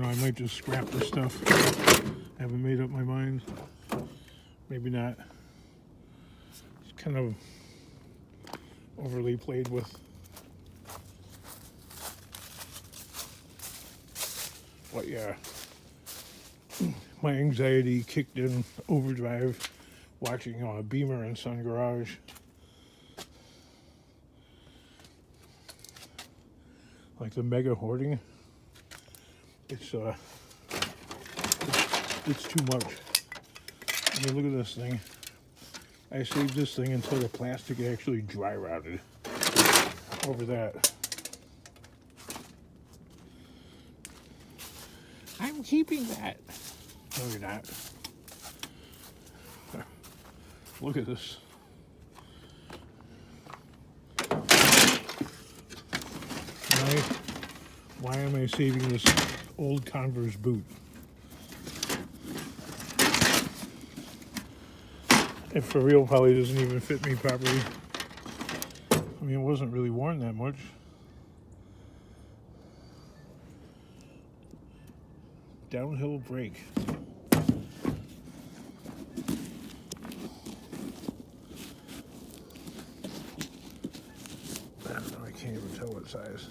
I might just scrap this stuff. I haven't made up my mind. Maybe not. It's kind of overly played with. But yeah, my anxiety kicked in overdrive watching Beamer and Son Garage. Like the mega hoarding. It's too much. I mean, look at this thing. I saved this thing until the plastic actually dry rotted over that. I'm keeping that. No, you're not. Look at this. Why am I saving this old Converse boot? It for real probably doesn't even fit me properly. I mean, it wasn't really worn that much. Downhill brake. I don't know, I can't even tell what size.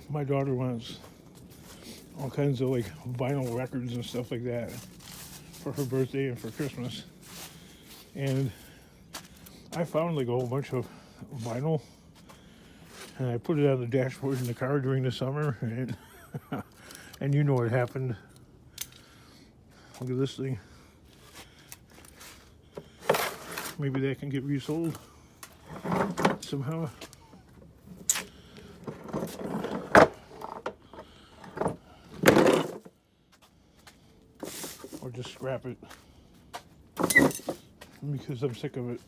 My daughter wants all kinds of like vinyl records and stuff like that for her birthday and for Christmas. And I found like a whole bunch of vinyl and I put it on the dashboard in the car during the summer and and you know what happened. Look at this thing. Maybe that can get resold somehow. Or just scrap it because I'm sick of it.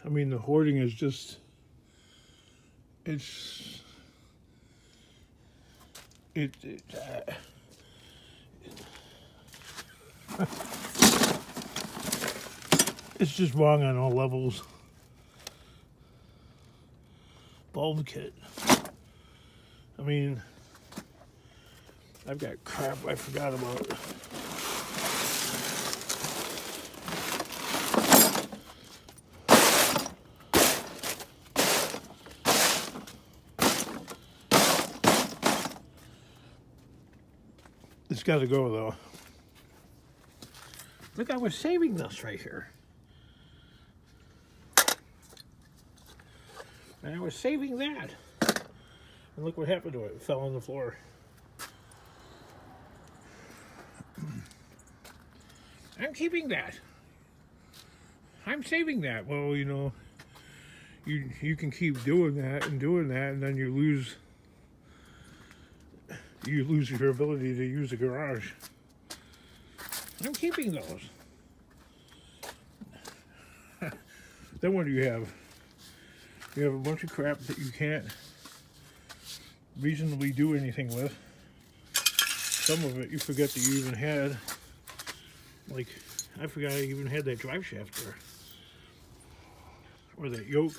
I mean, the hoarding is just, it's just wrong on all levels. Bulb kit. I mean, I've got crap I forgot about. It's got to go though. Look, I was saving this right here. And I was saving that. And look what happened to it. It fell on the floor. I'm keeping that. I'm saving that. Well, you know, you can keep doing that, and then you lose your ability to use the garage. I'm keeping those. Then what do you have? You have a bunch of crap that you can't reasonably do anything with. Some of it you forget that you even had. Like, I forgot I even had that drive shaft there. Or that yoke.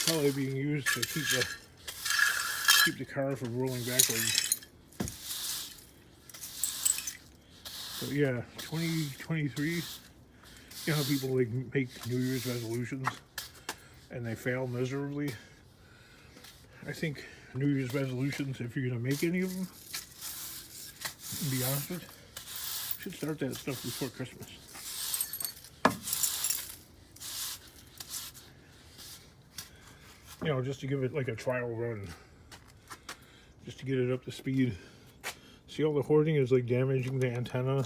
Probably being used to keep the car from rolling backwards. So yeah, 2023, you know how people like make New Year's resolutions and they fail miserably? I think New Year's resolutions, if you're going to make any of them, to be honest with you, should start that stuff before Christmas. You know, just to give it like a trial run. Just to get it up to speed. See, all the hoarding is like damaging the antenna.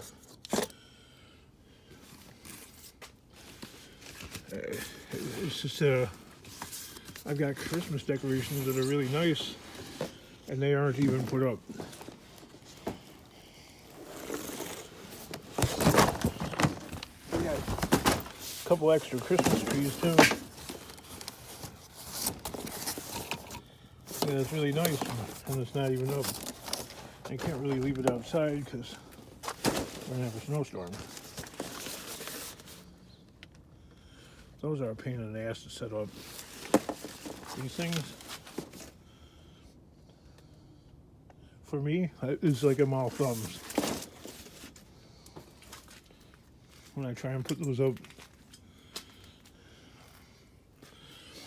It's just I've got Christmas decorations that are really nice, and they aren't even put up. I got a couple extra Christmas trees too. and it's really nice, and it's not even up. I can't really leave it outside because we're gonna have a snowstorm. Those are a pain in the ass to set up. These things, for me, it's like I'm all thumbs when I try and put those up.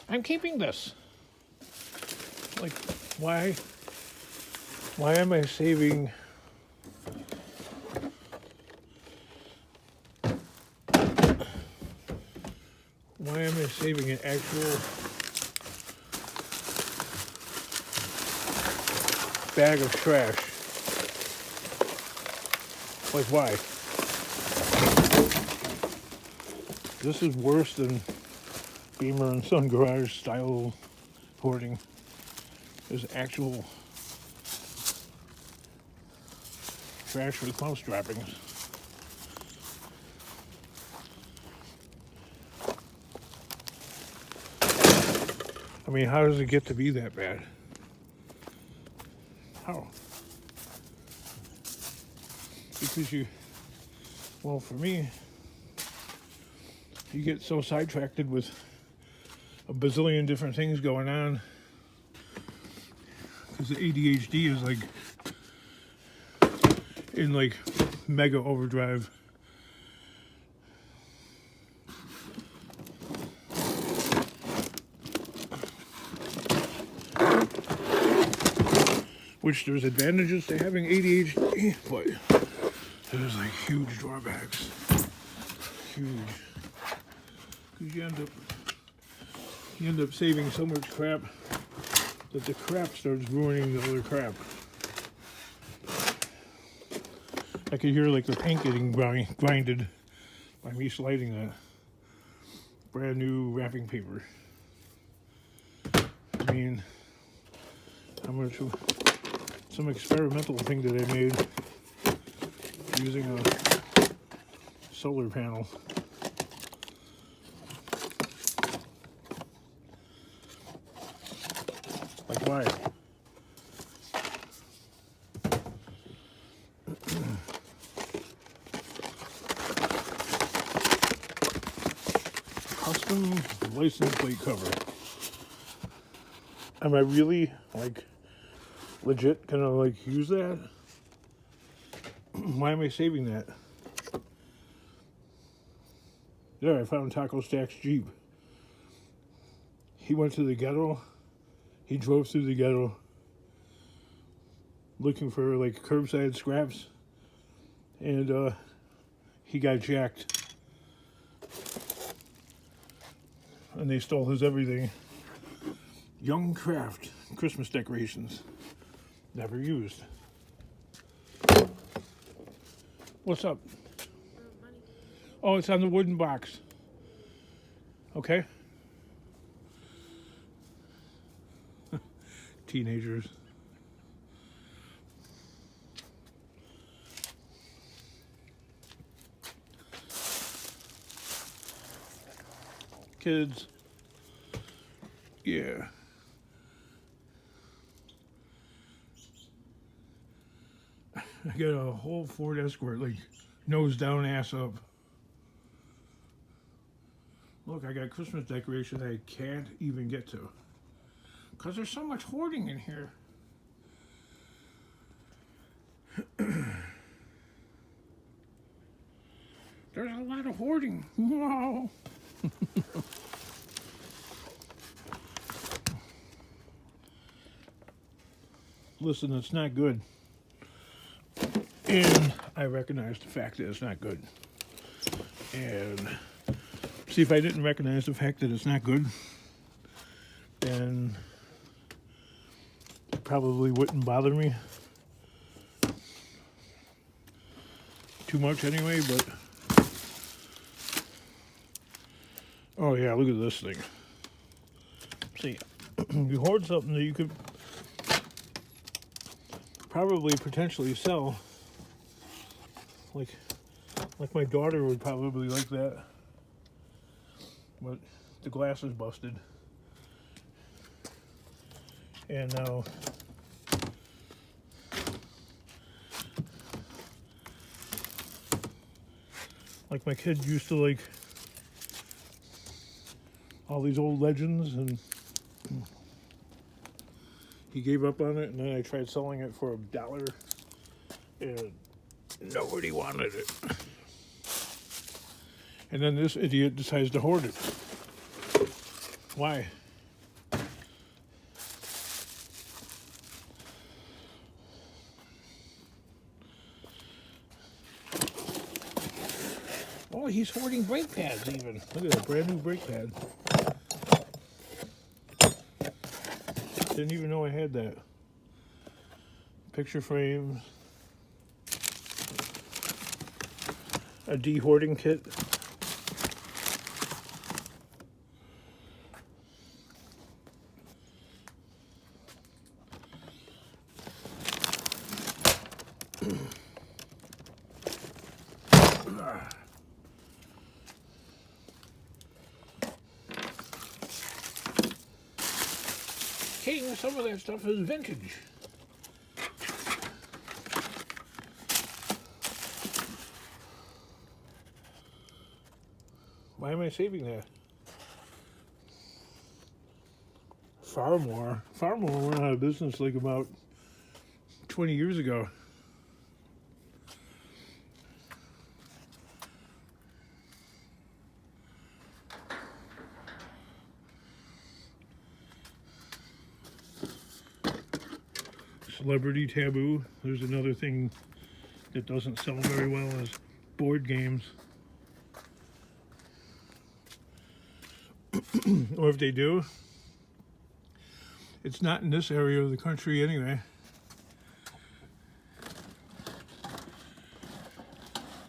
I'm keeping this. Like, why am I saving an actual bag of trash? Like, why? This is worse than Beamer and Son garage style hoarding. There's actual trash with mouse droppings. I mean, how does it get to be that bad? How? Because well, for me, you get so sidetracked with a bazillion different things going on because the ADHD is like in like mega overdrive. Which there's advantages to having ADHD, but there's like huge drawbacks. Huge. Because you end up saving so much crap that the crap starts ruining the other crap. I could hear like the paint getting grinded by me sliding that brand new wrapping paper. I mean, how much of some experimental thing that I made using a solar panel. Like, why? Custom license plate cover. Am I really, like, legit gonna, like, use that? Why am I saving that? There, I found Taco Stack's Jeep. He went to the ghetto. He drove through the ghetto looking for, like, curbside scraps. And, he got jacked. And they stole his everything. Young Craft Christmas decorations. Never used. What's up? Money. Oh, it's on the wooden box. Okay. Teenagers. Kids. Yeah. I got a whole Ford Escort, like, nose down, ass up. Look, I got Christmas decorations I can't even get to. Because there's so much hoarding in here. There's a lot of hoarding. Wow. Listen, it's not good. And I recognize the fact that it's not good. And see, if I didn't recognize the fact that it's not good, then it probably wouldn't bother me too much anyway, but oh yeah, look at this thing. See, you hoard something that you could probably potentially sell. Like my daughter would probably like that. But the glass is busted. And now like my kid used to like all these old legends, and he gave up on it, and then I tried selling it for $1, and nobody wanted it. And then this idiot decides to hoard it. Why? Oh, he's hoarding brake pads even. Look at that, brand new brake pad. Didn't even know I had that. Picture frame. A de-hoarding kit. King, some of that stuff is vintage. Why am I saving that? Farmore went out of business like about 20 years ago. Celebrity Taboo. There's another thing that doesn't sell very well is board games. Or if they do, it's not in this area of the country anyway.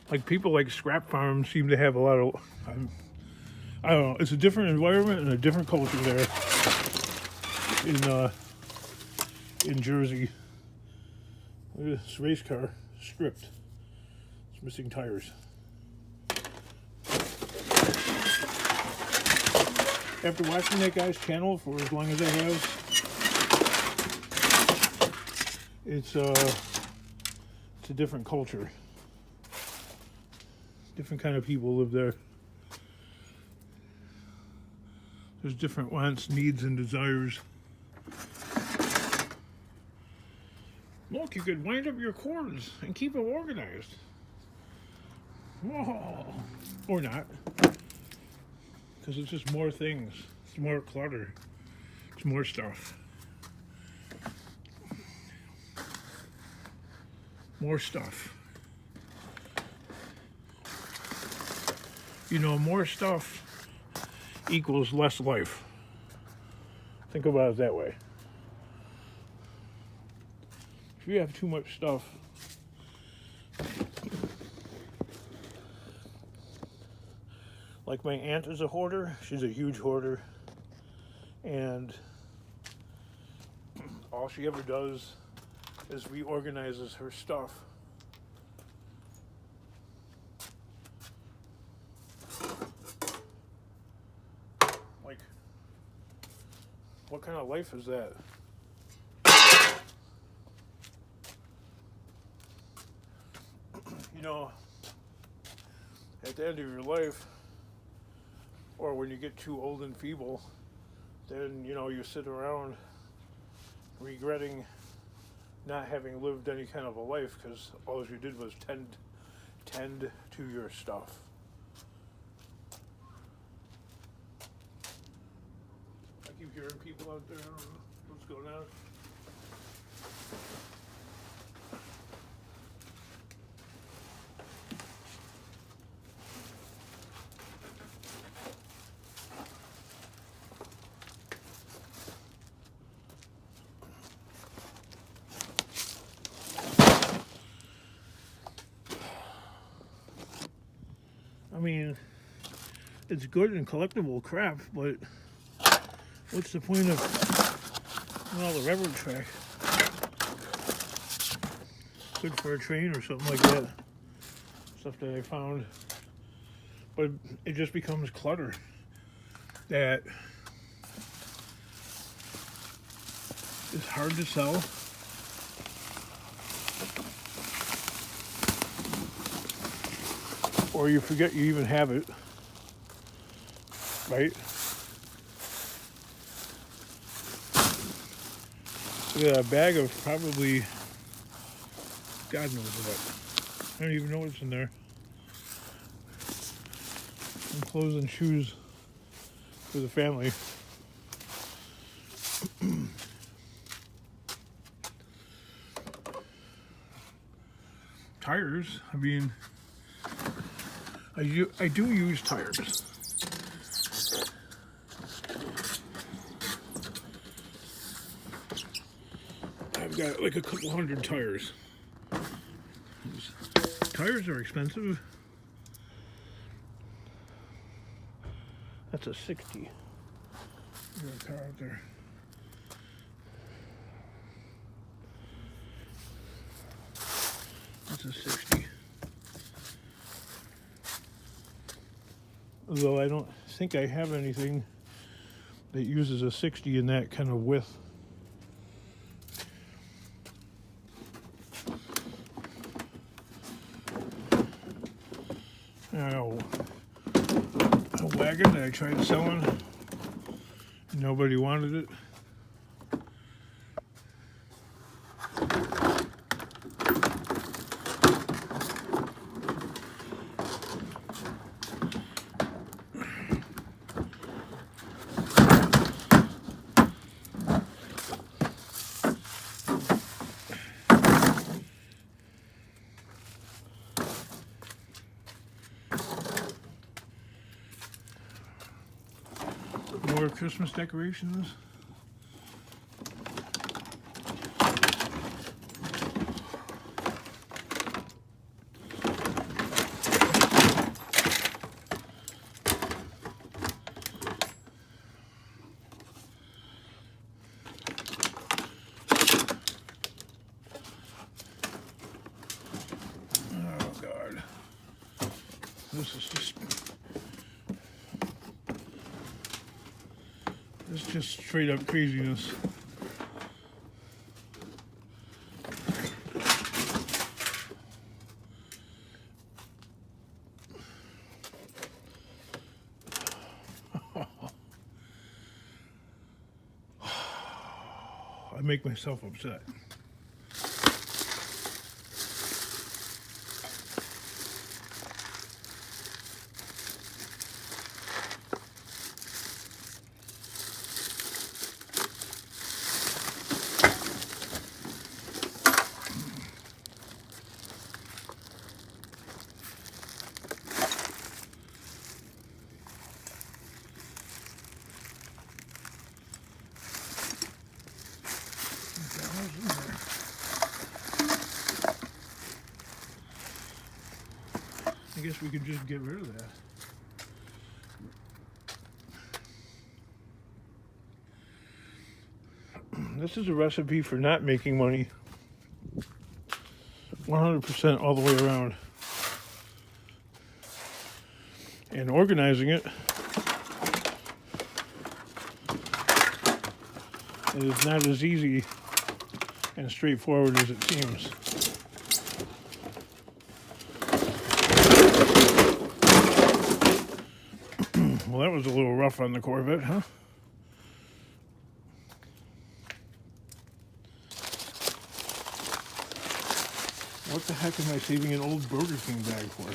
Like people like Scrap Farm seem to have a lot of, I don't know, it's a different environment and a different culture there in Jersey. Look at this race car, stripped. It's missing tires. After watching that guy's channel for as long as I have, it's a different culture. Different kind of people live there. There's different wants, needs, and desires. Look, you could wind up your cords and keep them organized. Whoa. Or not. Because it's just more things. It's more clutter. It's more stuff. More stuff. You know, more stuff equals less life. Think about it that way. If you have too much stuff, like my aunt is a hoarder. She's a huge hoarder. And all she ever does is reorganizes her stuff. Like, what kind of life is that? You know, at the end of your life, or when you get too old and feeble, then, you know, you sit around regretting not having lived any kind of a life because all you did was tend to your stuff. I keep hearing people out there. I don't know what's going on. I mean, it's good and collectible crap, but what's the point of all the railroad track? Good for a train or something like that. Stuff that I found. But it just becomes clutter that is hard to sell. Or you forget you even have it, right? Yeah, a bag of probably, God knows what. I don't even know what's in there. Some clothes and shoes for the family. Tires, I mean, I do use tires. I've got like a couple hundred tires. Tires are expensive. That's a 60. There's a car out there. That's a 60. Although I don't think I have anything that uses a 60 in that kind of width. Now, a wagon that I tried selling, nobody wanted it. More Christmas decorations. Oh God. This is just straight up craziness. I make myself upset. I guess we could just get rid of that. This is a recipe for not making money 100% all the way around. And organizing it is not as easy and straightforward as it seems. Well, that was a little rough on the Corvette, huh? What the heck am I saving an old Burger King bag for?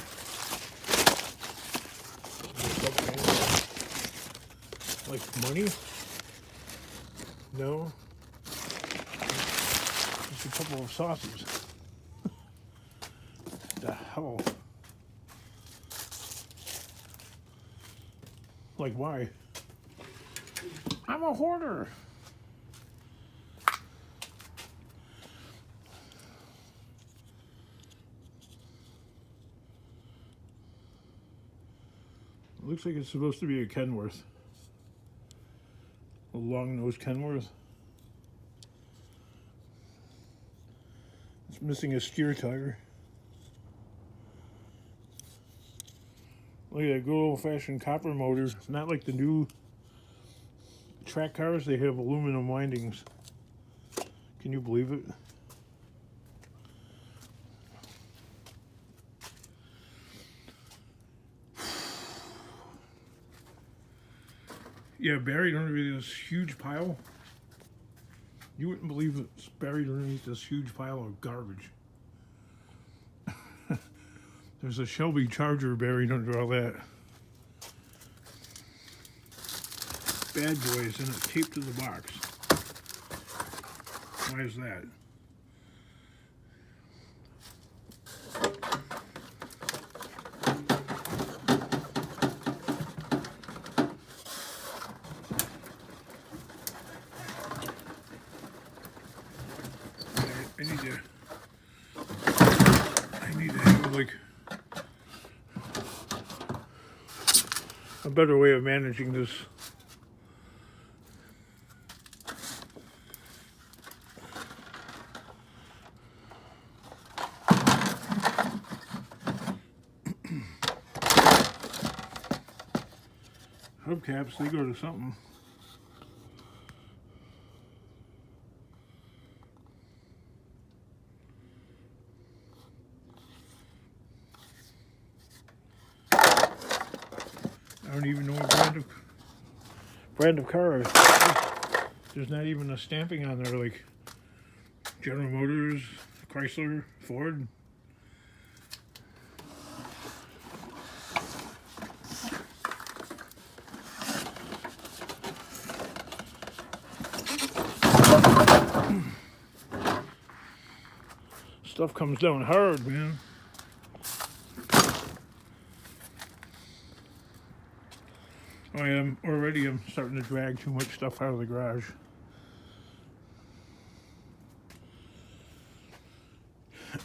Like money? No. Just a couple of sauces. The hell? Like, why? I'm a hoarder. Looks like it's supposed to be a Kenworth. A long-nosed Kenworth. It's missing a steer tire. Look at that good old-fashioned copper motor. Not like the new track cars, they have aluminum windings. Can you believe it? Yeah, buried underneath this huge pile. You wouldn't believe it's buried underneath this huge pile of garbage. There's a Shelby Charger buried under all that. Bad Boys, and it's taped to the box. Why is that? I need to have like a better way of managing this. Hubcaps, they go to something. I don't even know what brand of car. There's not even a stamping on there like General Motors, Chrysler, Ford. Stuff comes down hard, man. I'm starting to drag too much stuff out of the garage.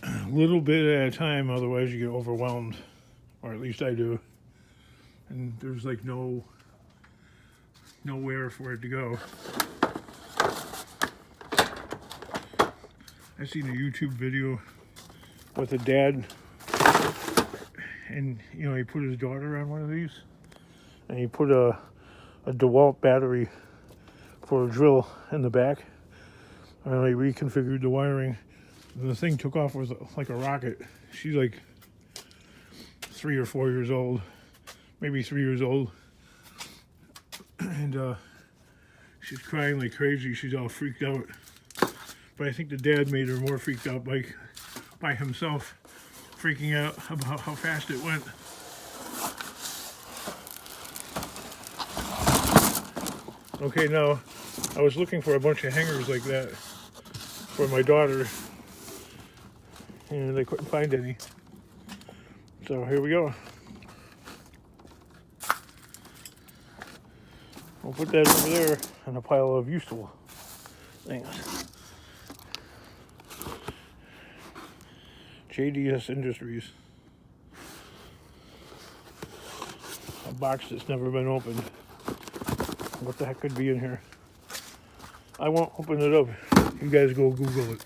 A little bit at a time, otherwise you get overwhelmed, or at least I do. And there's like nowhere for it to go. I seen a YouTube video with a dad, and you know, he put his daughter on one of these, and he put a DeWalt battery for a drill in the back, and I reconfigured the wiring, and the thing took off with like a rocket. She's like 3 or 4 years old, maybe 3 years old, and she's crying like crazy. She's all freaked out, but I think the dad made her more freaked out by himself, freaking out about how fast it went. Okay, now, I was looking for a bunch of hangers like that for my daughter, and I couldn't find any. So here we go. We'll put that over there in a pile of useful things. JDS Industries. A box that's never been opened. What the heck could be in here? I won't open it up. You guys go Google it.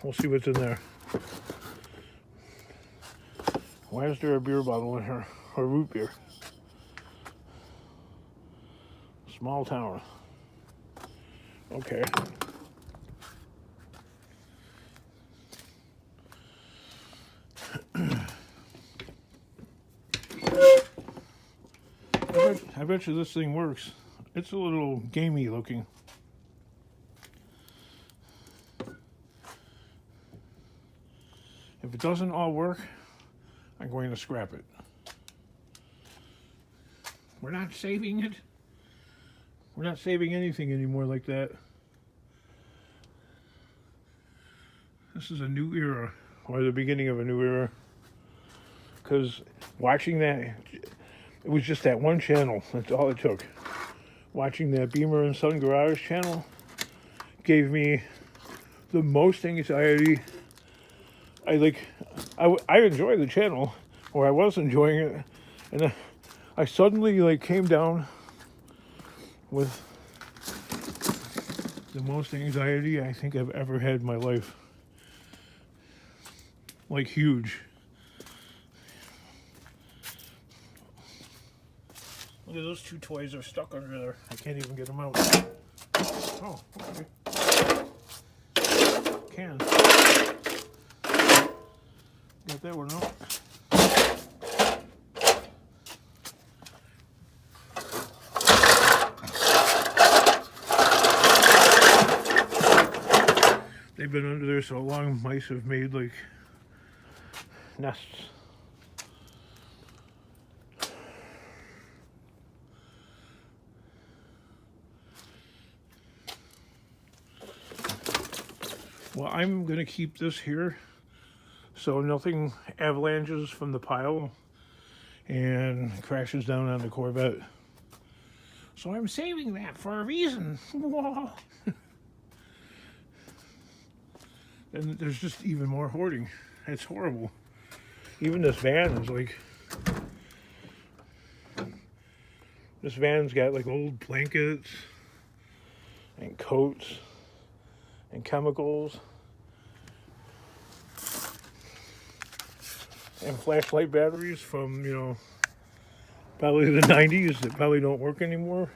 We'll see what's in there. Why is there a beer bottle in here? Or root beer? Small town. Okay. I bet you this thing works. It's a little gamey looking. If it doesn't all work, I'm going to scrap it. We're not saving it. We're not saving anything anymore like that. This is a new era, or the beginning of a new era. Because watching that, it was just that one channel. That's all it took. Watching that Beamer and Son Garage channel gave me the most anxiety. I enjoy the channel, or I was enjoying it, and I suddenly came down with the most anxiety I think I've ever had in my life. Like huge. Look at those two toys are stuck under there. I can't even get them out. Oh, okay. can. Got that one out. They've been under there so long, mice have made like nests. Well, I'm going to keep this here so nothing avalanches from the pile and crashes down on the Corvette. So I'm saving that for a reason. And there's just even more hoarding. It's horrible. Even this van is like... This van's got like old blankets and coats and chemicals and flashlight batteries from, you know, probably the 90s that probably don't work anymore.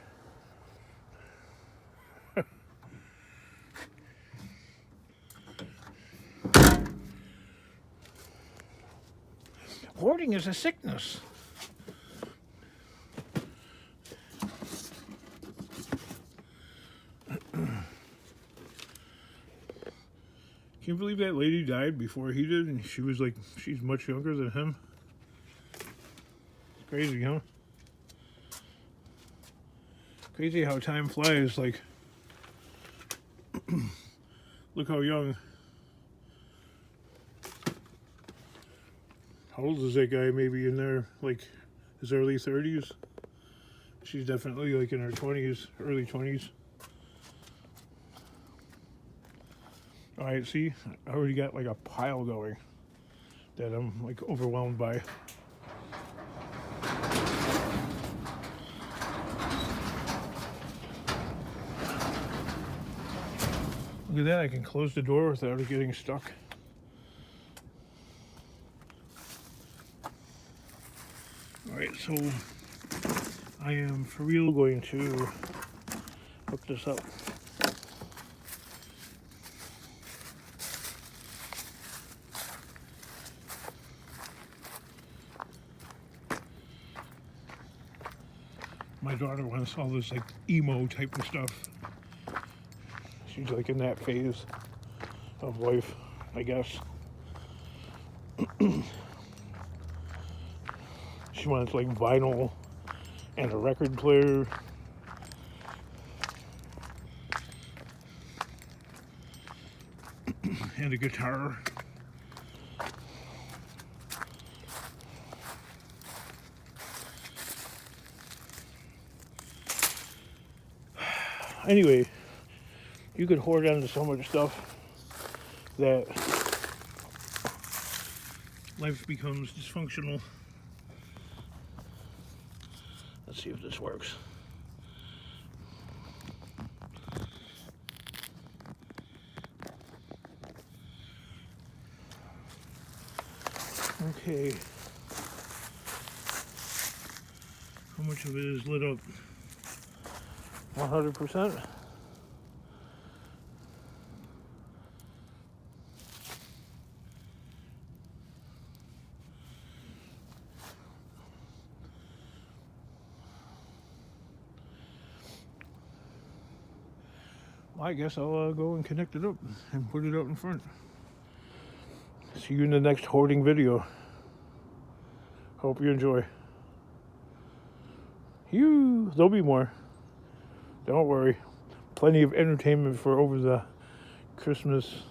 Hoarding is a sickness. Can you believe that lady died before he did? And she was like, she's much younger than him. It's crazy, huh? Crazy how time flies. Like, look how young. How old is that guy? Maybe in there, like, his early 30s? She's definitely like in her 20s, early 20s. Alright, see, I already got like a pile going that I'm like overwhelmed by. Look at that, I can close the door without it getting stuck. Alright, so I am for real going to hook this up. My daughter wants all this like emo type of stuff. She's like in that phase of life, I guess. She wants like vinyl and a record player. And a guitar. Anyway, you could hoard onto so much stuff that life becomes dysfunctional. Let's see if this works. Okay. How much of it is lit up? 100%. Well, I guess I'll go and connect it up and put it out in front. See you in the next hoarding video. Hope you enjoy. There'll be more. Don't worry. Plenty of entertainment for over the Christmas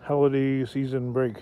holiday season break.